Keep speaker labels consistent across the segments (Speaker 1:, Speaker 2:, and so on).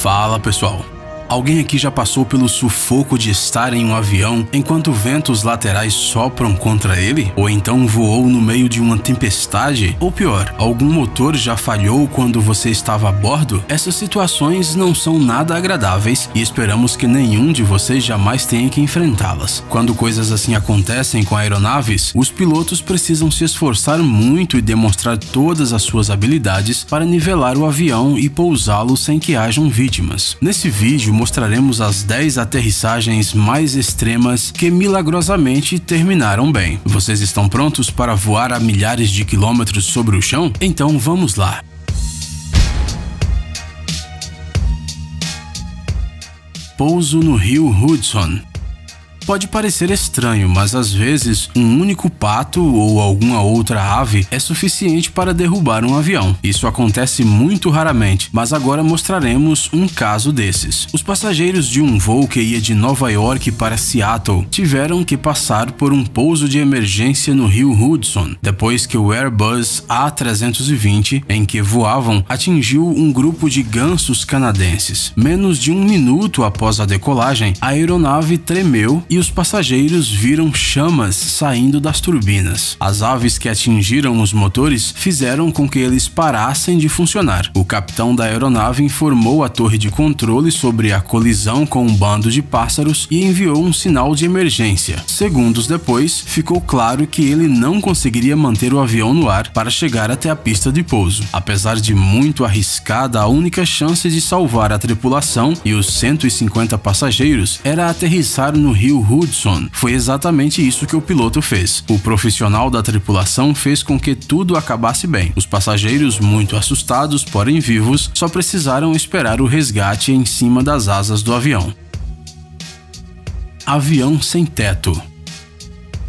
Speaker 1: Fala pessoal, alguém aqui já passou pelo sufoco de estar em um avião enquanto ventos laterais sopram contra ele? Ou então voou no meio de uma tempestade? Ou pior, algum motor já falhou quando você estava a bordo? Essas situações não são nada agradáveis e esperamos que nenhum de vocês jamais tenha que enfrentá-las. Quando coisas assim acontecem com aeronaves, os pilotos precisam se esforçar muito e demonstrar todas as suas habilidades para nivelar o avião e pousá-lo sem que hajam vítimas. Nesse vídeo mostraremos as 10 aterrissagens mais extremas que milagrosamente terminaram bem. Vocês estão prontos para voar a milhares de quilômetros sobre o chão? Então vamos lá! Pouso no rio Hudson. Pode parecer estranho, mas às vezes um único pato ou alguma outra ave é suficiente para derrubar um avião. Isso acontece muito raramente, mas agora mostraremos um caso desses. Os passageiros de um voo que ia de Nova York para Seattle tiveram que passar por um pouso de emergência no rio Hudson, depois que o Airbus A320 em que voavam atingiu um grupo de gansos canadenses. Menos de um minuto após a decolagem, a aeronave tremeu e os passageiros viram chamas saindo das turbinas. As aves que atingiram os motores fizeram com que eles parassem de funcionar. O capitão da aeronave informou a torre de controle sobre a colisão com um bando de pássaros e enviou um sinal de emergência. Segundos depois, ficou claro que ele não conseguiria manter o avião no ar para chegar até a pista de pouso. Apesar de muito arriscada, a única chance de salvar a tripulação e os 150 passageiros era aterrissar no rio Hudson. Foi exatamente isso que o piloto fez. O profissional da tripulação fez com que tudo acabasse bem. Os passageiros, muito assustados, porém vivos, só precisaram esperar o resgate em cima das asas do avião. Avião sem teto.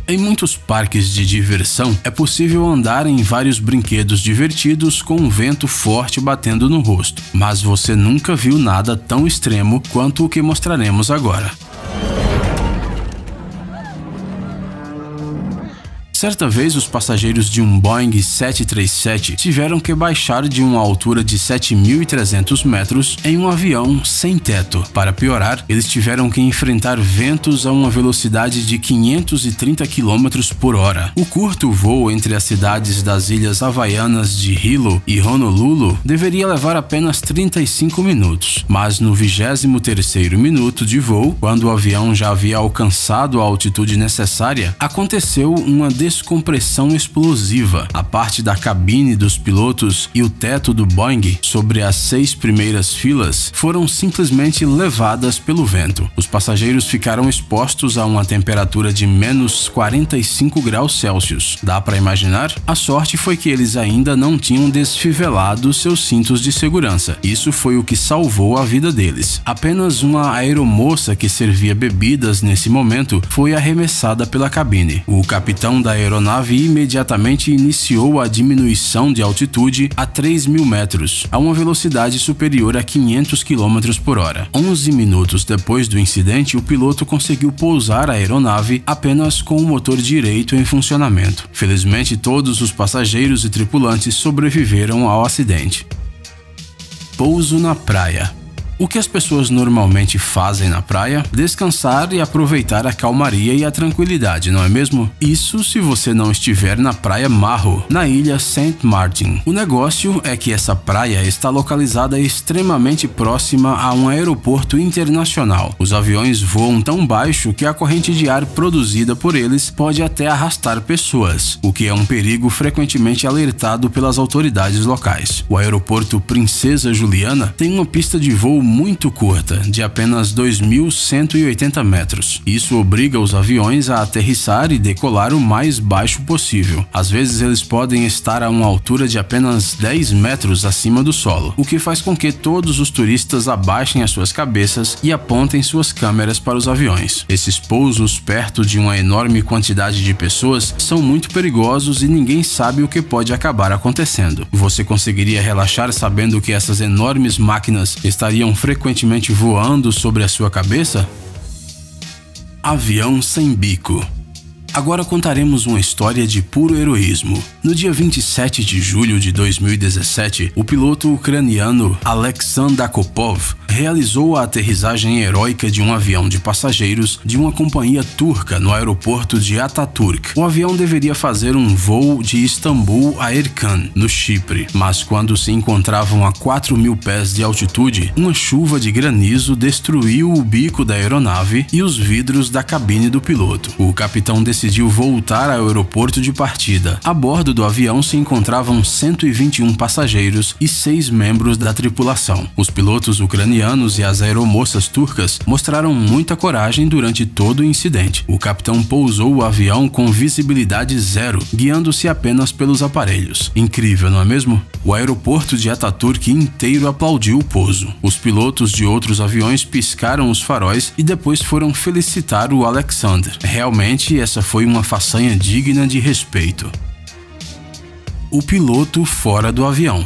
Speaker 1: Em muitos parques de diversão, é possível andar em vários brinquedos divertidos com um vento forte batendo no rosto, mas você nunca viu nada tão extremo quanto o que mostraremos agora. Certa vez, os passageiros de um Boeing 737 tiveram que baixar de uma altura de 7.300 metros em um avião sem teto. Para piorar, eles tiveram que enfrentar ventos a uma velocidade de 530 km por hora. O curto voo entre as cidades das ilhas havaianas de Hilo e Honolulu deveria levar apenas 35 minutos, mas no 23º minuto de voo, quando o avião já havia alcançado a altitude necessária, aconteceu uma descompressão explosiva. A parte da cabine dos pilotos e o teto do Boeing, sobre as 6 primeiras filas, foram simplesmente levadas pelo vento. Os passageiros ficaram expostos a uma temperatura de menos 45 graus Celsius. Dá para imaginar? A sorte foi que eles ainda não tinham desfivelado seus cintos de segurança. Isso foi o que salvou a vida deles. Apenas uma aeromoça que servia bebidas nesse momento foi arremessada pela cabine. O capitão da aeronave imediatamente iniciou a diminuição de altitude a 3.000 metros, a uma velocidade superior a 500 km por hora. 11 minutos depois do incidente, o piloto conseguiu pousar a aeronave apenas com o motor direito em funcionamento. Felizmente, todos os passageiros e tripulantes sobreviveram ao acidente. Pouso na praia. O que as pessoas normalmente fazem na praia? Descansar e aproveitar a calmaria e a tranquilidade, não é mesmo? Isso se você não estiver na Praia Marro, na ilha Saint Martin. O negócio é que essa praia está localizada extremamente próxima a um aeroporto internacional. Os aviões voam tão baixo que a corrente de ar produzida por eles pode até arrastar pessoas, o que é um perigo frequentemente alertado pelas autoridades locais. O aeroporto Princesa Juliana tem uma pista de voo muito curta, de apenas 2.180 metros. Isso obriga os aviões a aterrissar e decolar o mais baixo possível. Às vezes eles podem estar a uma altura de apenas 10 metros acima do solo, o que faz com que todos os turistas abaixem as suas cabeças e apontem suas câmeras para os aviões. Esses pousos perto de uma enorme quantidade de pessoas são muito perigosos e ninguém sabe o que pode acabar acontecendo. Você conseguiria relaxar sabendo que essas enormes máquinas estariam frequentemente voando sobre a sua cabeça? Avião sem bico. Agora contaremos uma história de puro heroísmo. No dia 27 de julho de 2017, o piloto ucraniano Aleksandr Akopov realizou a aterrissagem heróica de um avião de passageiros de uma companhia turca no aeroporto de Ataturk. O avião deveria fazer um voo de Istambul a Erkan, no Chipre, mas quando se encontravam a 4.000 pés de altitude, uma chuva de granizo destruiu o bico da aeronave e os vidros da cabine do piloto. O capitão decidiu voltar ao aeroporto de partida. A bordo do avião se encontravam 121 passageiros e 6 membros da tripulação. Os pilotos ucranianos e as aeromoças turcas mostraram muita coragem durante todo o incidente. O capitão pousou o avião com visibilidade zero, guiando-se apenas pelos aparelhos. Incrível, não é mesmo? O aeroporto de Ataturk inteiro aplaudiu o pouso. Os pilotos de outros aviões piscaram os faróis e depois foram felicitar o Alexander. Realmente, essa foi uma façanha digna de respeito. O piloto fora do avião.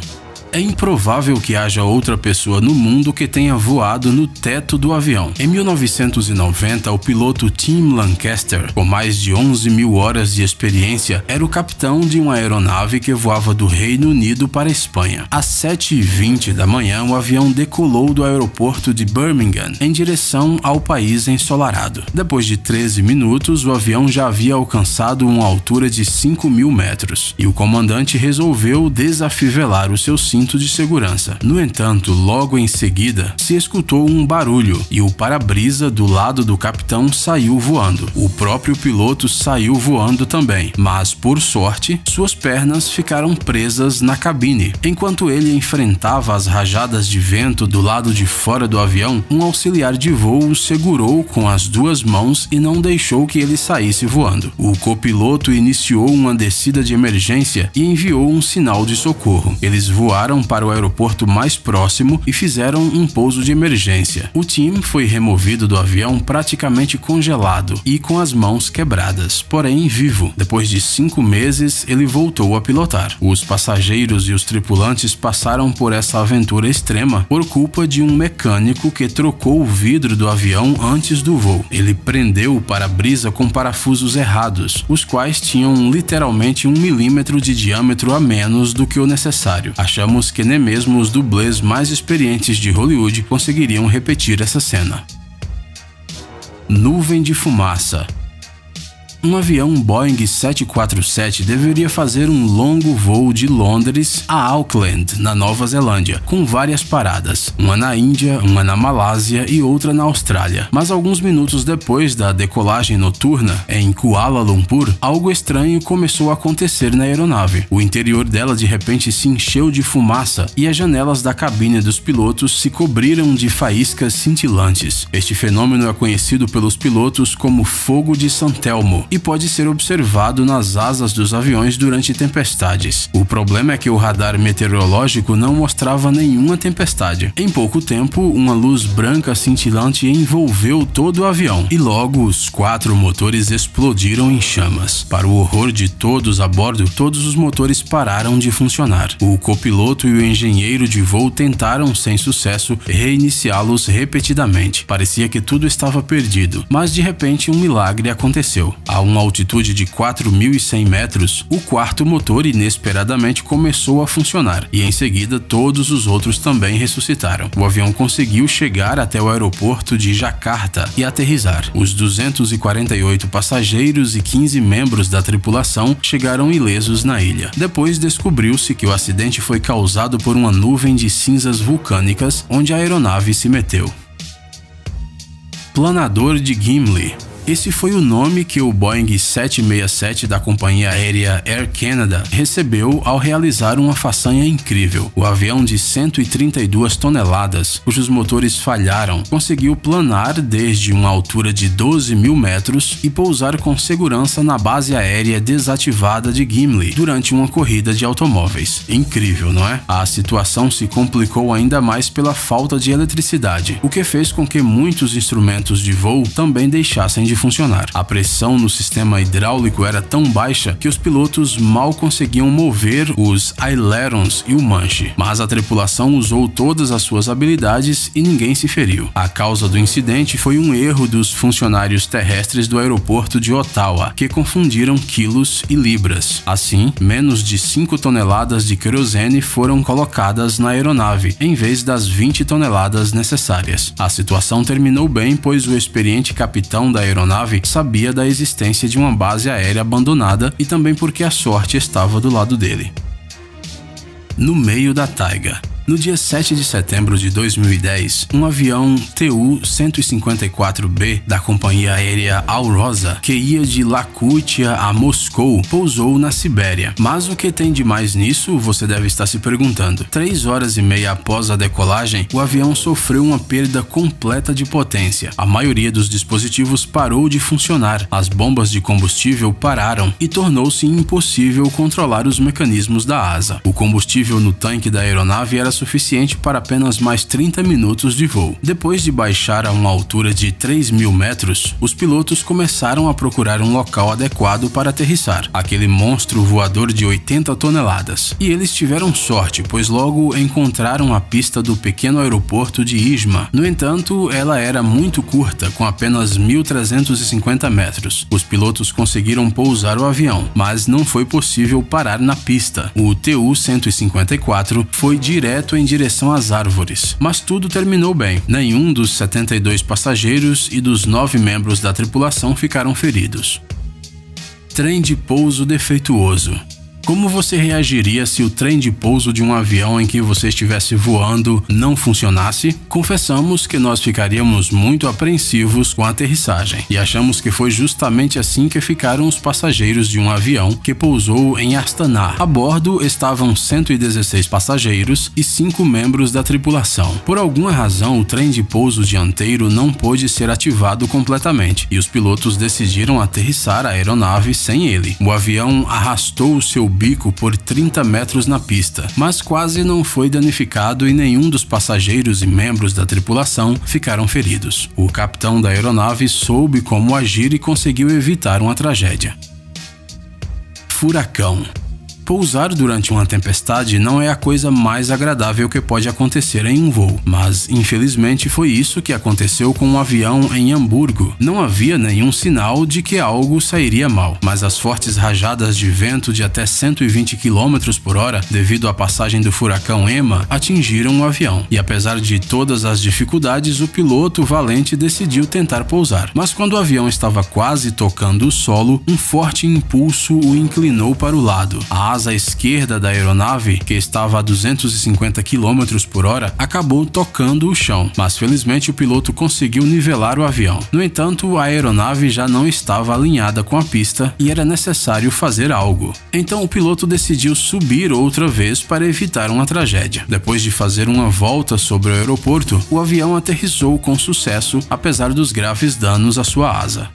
Speaker 1: É improvável que haja outra pessoa no mundo que tenha voado no teto do avião. Em 1990, o piloto Tim Lancaster, com mais de 11.000 horas de experiência, era o capitão de uma aeronave que voava do Reino Unido para a Espanha. Às 7h20 da manhã, o avião decolou do aeroporto de Birmingham em direção ao país ensolarado. Depois de 13 minutos, o avião já havia alcançado uma altura de 5.000 metros e o comandante resolveu desafivelar o seu cinto de segurança. No entanto, logo em seguida, se escutou um barulho e o para-brisa do lado do capitão saiu voando. O próprio piloto saiu voando também, mas, por sorte, suas pernas ficaram presas na cabine. Enquanto ele enfrentava as rajadas de vento do lado de fora do avião, um auxiliar de voo o segurou com as 2 mãos e não deixou que ele saísse voando. O copiloto iniciou uma descida de emergência e enviou um sinal de socorro. Eles voaram para o aeroporto mais próximo e fizeram um pouso de emergência. O Tim foi removido do avião praticamente congelado e com as mãos quebradas, porém vivo. Depois de 5 meses, ele voltou a pilotar. Os passageiros e os tripulantes passaram por essa aventura extrema por culpa de um mecânico que trocou o vidro do avião antes do voo. Ele prendeu o para-brisa com parafusos errados, os quais tinham literalmente 1 milímetro de diâmetro a menos do que o necessário. Achamos que nem mesmo os dublês mais experientes de Hollywood conseguiriam repetir essa cena. Nuvem de fumaça. Um avião Boeing 747 deveria fazer um longo voo de Londres a Auckland, na Nova Zelândia, com várias paradas, uma na Índia, uma na Malásia e outra na Austrália. Mas alguns minutos depois da decolagem noturna, em Kuala Lumpur, algo estranho começou a acontecer na aeronave. O interior dela de repente se encheu de fumaça e as janelas da cabine dos pilotos se cobriram de faíscas cintilantes. Este fenômeno é conhecido pelos pilotos como fogo de San Telmo e pode ser observado nas asas dos aviões durante tempestades. O problema é que o radar meteorológico não mostrava nenhuma tempestade. Em pouco tempo, uma luz branca cintilante envolveu todo o avião e logo os 4 motores explodiram em chamas. Para o horror de todos a bordo, todos os motores pararam de funcionar. O copiloto e o engenheiro de voo tentaram, sem sucesso, reiniciá-los repetidamente. Parecia que tudo estava perdido, mas de repente um milagre aconteceu. A uma altitude de 4.100 metros, o 4º motor inesperadamente começou a funcionar e em seguida todos os outros também ressuscitaram. O avião conseguiu chegar até o aeroporto de Jakarta e aterrissar. Os 248 passageiros e 15 membros da tripulação chegaram ilesos na ilha. Depois descobriu-se que o acidente foi causado por uma nuvem de cinzas vulcânicas onde a aeronave se meteu. Planador de Gimli. Esse foi o nome que o Boeing 767 da companhia aérea Air Canada recebeu ao realizar uma façanha incrível. O avião de 132 toneladas, cujos motores falharam, conseguiu planar desde uma altura de 12.000 metros e pousar com segurança na base aérea desativada de Gimli durante uma corrida de automóveis. Incrível, não é? A situação se complicou ainda mais pela falta de eletricidade, o que fez com que muitos instrumentos de voo também deixassem de funcionar. A pressão no sistema hidráulico era tão baixa que os pilotos mal conseguiam mover os ailerons e o manche, mas a tripulação usou todas as suas habilidades e ninguém se feriu. A causa do incidente foi um erro dos funcionários terrestres do aeroporto de Ottawa, que confundiram quilos e libras. Assim, menos de 5 toneladas de querosene foram colocadas na aeronave, em vez das 20 toneladas necessárias. A situação terminou bem, pois o experiente capitão da aeronave sabia da existência de uma base aérea abandonada e também porque a sorte estava do lado dele. No meio da taiga. No dia 7 de setembro de 2010, um avião Tu-154B da companhia aérea Alrosa, que ia de Yakutia a Moscou, pousou na Sibéria. Mas o que tem de mais nisso, você deve estar se perguntando. 3 horas e meia após a decolagem, o avião sofreu uma perda completa de potência. A maioria dos dispositivos parou de funcionar, as bombas de combustível pararam e tornou-se impossível controlar os mecanismos da asa. O combustível no tanque da aeronave era suficiente para apenas mais 30 minutos de voo. Depois de baixar a uma altura de 3.000 metros, os pilotos começaram a procurar um local adequado para aterrissar, aquele monstro voador de 80 toneladas. E eles tiveram sorte, pois logo encontraram a pista do pequeno aeroporto de Izma. No entanto, ela era muito curta, com apenas 1.350 metros. Os pilotos conseguiram pousar o avião, mas não foi possível parar na pista. O Tu-154 foi direto em direção às árvores, mas tudo terminou bem. Nenhum dos 72 passageiros e dos 9 membros da tripulação ficaram feridos. Trem de pouso defeituoso. Como você reagiria se o trem de pouso de um avião em que você estivesse voando não funcionasse? Confessamos que nós ficaríamos muito apreensivos com a aterrissagem e achamos que foi justamente assim que ficaram os passageiros de um avião que pousou em Astana. A bordo estavam 116 passageiros e 5 membros da tripulação. Por alguma razão, o trem de pouso dianteiro não pôde ser ativado completamente e os pilotos decidiram aterrissar a aeronave sem ele. O avião arrastou o seu bico por 30 metros na pista, mas quase não foi danificado e nenhum dos passageiros e membros da tripulação ficaram feridos. O capitão da aeronave soube como agir e conseguiu evitar uma tragédia. Furacão. Pousar durante uma tempestade não é a coisa mais agradável que pode acontecer em um voo, mas infelizmente foi isso que aconteceu com um avião em Hamburgo. Não havia nenhum sinal de que algo sairia mal, mas as fortes rajadas de vento de até 120 km por hora, devido à passagem do furacão Emma, atingiram o avião. E apesar de todas as dificuldades, o piloto valente decidiu tentar pousar. Mas quando o avião estava quase tocando o solo, um forte impulso o inclinou para o lado. A asa esquerda da aeronave, que estava a 250 km por hora, acabou tocando o chão, mas felizmente o piloto conseguiu nivelar o avião. No entanto, a aeronave já não estava alinhada com a pista e era necessário fazer algo. Então o piloto decidiu subir outra vez para evitar uma tragédia. Depois de fazer uma volta sobre o aeroporto, o avião aterrissou com sucesso, apesar dos graves danos à sua asa.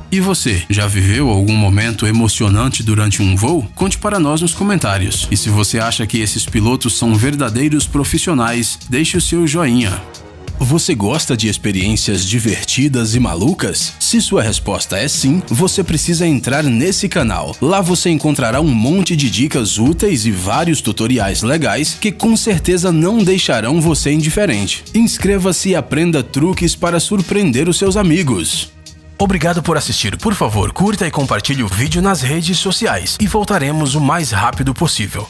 Speaker 1: E você, já viveu algum momento emocionante durante um voo? Conte para nós nos comentários. E se você acha que esses pilotos são verdadeiros profissionais, deixe o seu joinha. Você gosta de experiências divertidas e malucas? Se sua resposta é sim, você precisa entrar nesse canal. Lá você encontrará um monte de dicas úteis e vários tutoriais legais que com certeza não deixarão você indiferente. Inscreva-se e aprenda truques para surpreender os seus amigos. Obrigado por assistir. Por favor, curta e compartilhe o vídeo nas redes sociais e voltaremos o mais rápido possível.